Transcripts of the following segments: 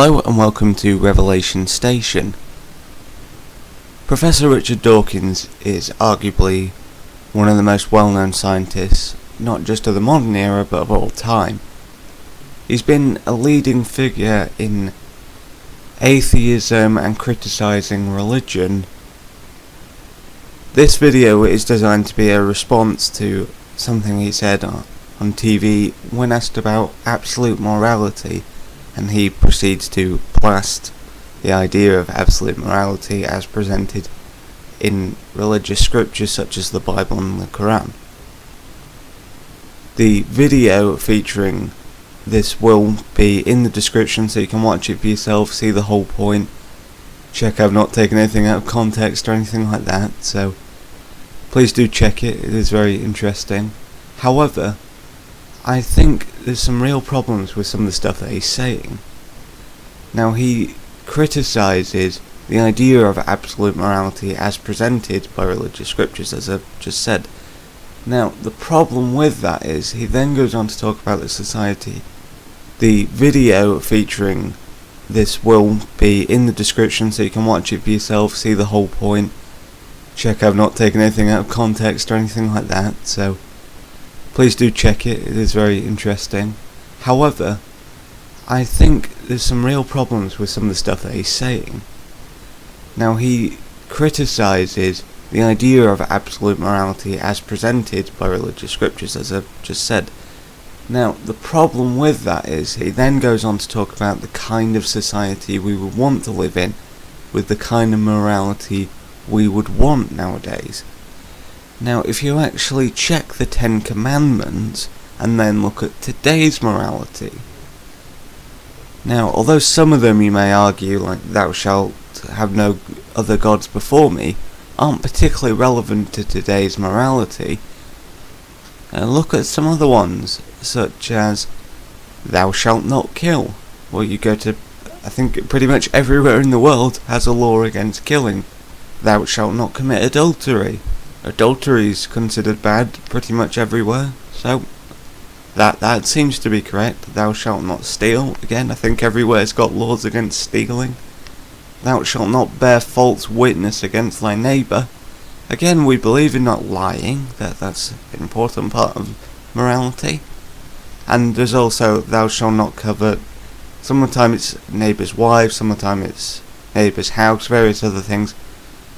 Hello and welcome to Revelation Station. Professor Richard Dawkins is arguably one of the most well-known scientists, not just of the modern era but of all time. He's been a leading figure in atheism and criticising religion. This video is designed to be a response to something he said on TV when asked about absolute morality, and he proceeds to blast the idea of absolute morality as presented in religious scriptures such as the Bible and the Quran. The video featuring this will be in the description so you can watch it for yourself, see the whole point, check I've not taken anything out of context or anything like that, so please do check it, it is very interesting. However, I think there's some real problems with some of the stuff that he's saying. Now, he criticises the idea of absolute morality as presented by religious scriptures, as I've just said. Now, the problem with that is he then goes on to talk about the society. The video featuring this will be in the description so you can watch it for yourself, see the whole point, check I've not taken anything out of context or anything like that, so please do check it, it is very interesting. However, I think there's some real problems with some of the stuff that he's saying. Now, he criticises the idea of absolute morality as presented by religious scriptures, as I've just said. Now, the problem with that is he then goes on to talk about the kind of society we would want to live in, with the kind of morality we would want nowadays. Now, if you actually check the 10 Commandments and then look at today's morality, now, although some of them you may argue, like thou shalt have no other gods before me, aren't particularly relevant to today's morality, look at some other ones, such as thou shalt not kill. Well, you go to, I think pretty much everywhere in the world has a law against killing. Thou shalt not commit adultery. Adultery is considered bad pretty much everywhere, so that seems to be correct. Thou shalt not steal. Again, I think everywhere's got laws against stealing. Thou shalt not bear false witness against thy neighbour. Again, we believe in not lying. That's an important part of morality. And there's also thou shalt not covet. Some of the time it's neighbour's wife, some of the time it's neighbour's house, various other things.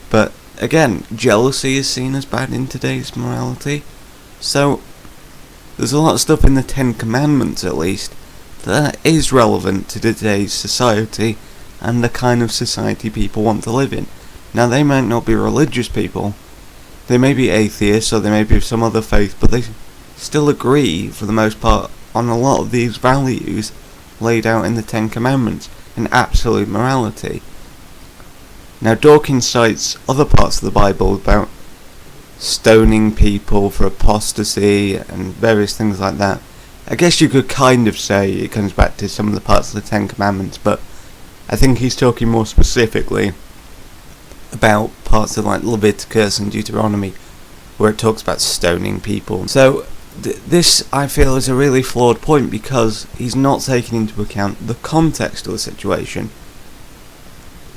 But again, jealousy is seen as bad in today's morality. So there's a lot of stuff in the 10 Commandments, at least, that is relevant to today's society and the kind of society people want to live in. Now, they might not be religious people, they may be atheists or they may be of some other faith, but they still agree, for the most part, on a lot of these values laid out in the 10 Commandments in absolute morality. Now, Dawkins cites other parts of the Bible about stoning people for apostasy and various things like that. I guess you could kind of say it comes back to some of the parts of the 10 Commandments, but I think he's talking more specifically about parts of like Leviticus and Deuteronomy, where it talks about stoning people. So this, I feel, is a really flawed point because he's not taking into account the context of the situation.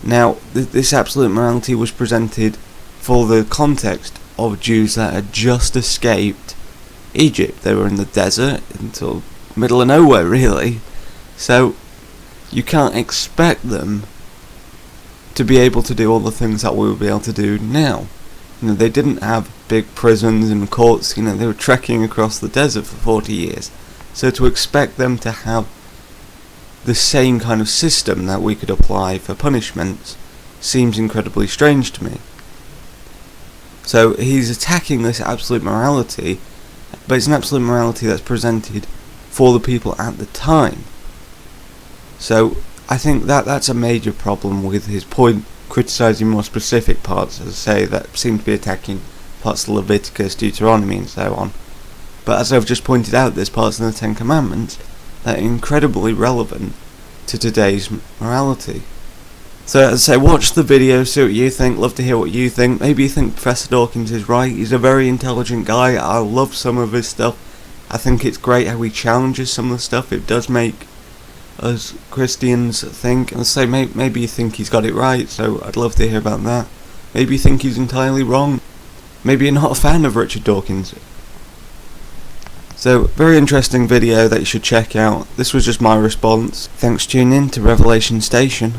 Now, this absolute morality was presented for the context of Jews that had just escaped Egypt. They were in the desert until middle of nowhere, really. So you can't expect them to be able to do all the things that we would be able to do now. You know, they didn't have big prisons and courts. You know, they were trekking across the desert for 40 years. So to expect them to have the same kind of system that we could apply for punishments seems incredibly strange to me. So he's attacking this absolute morality, but it's an absolute morality that's presented for the people at the time. So I think that's a major problem with his point, criticising more specific parts, as I say, that seem to be attacking parts of Leviticus, Deuteronomy and so on. But as I've just pointed out, there's parts in the 10 Commandments that are incredibly relevant to today's morality. So as I say, watch the video, see what you think, love to hear what you think. Maybe you think Professor Dawkins is right, he's a very intelligent guy, I love some of his stuff. I think it's great how he challenges some of the stuff. It does make as Christians think. And say maybe you think he's got it right, so I'd love to hear about that. Maybe you think he's entirely wrong. Maybe you're not a fan of Richard Dawkins. So, very interesting video that you should check out. This was just my response. Thanks for tuning in to Revelation Station.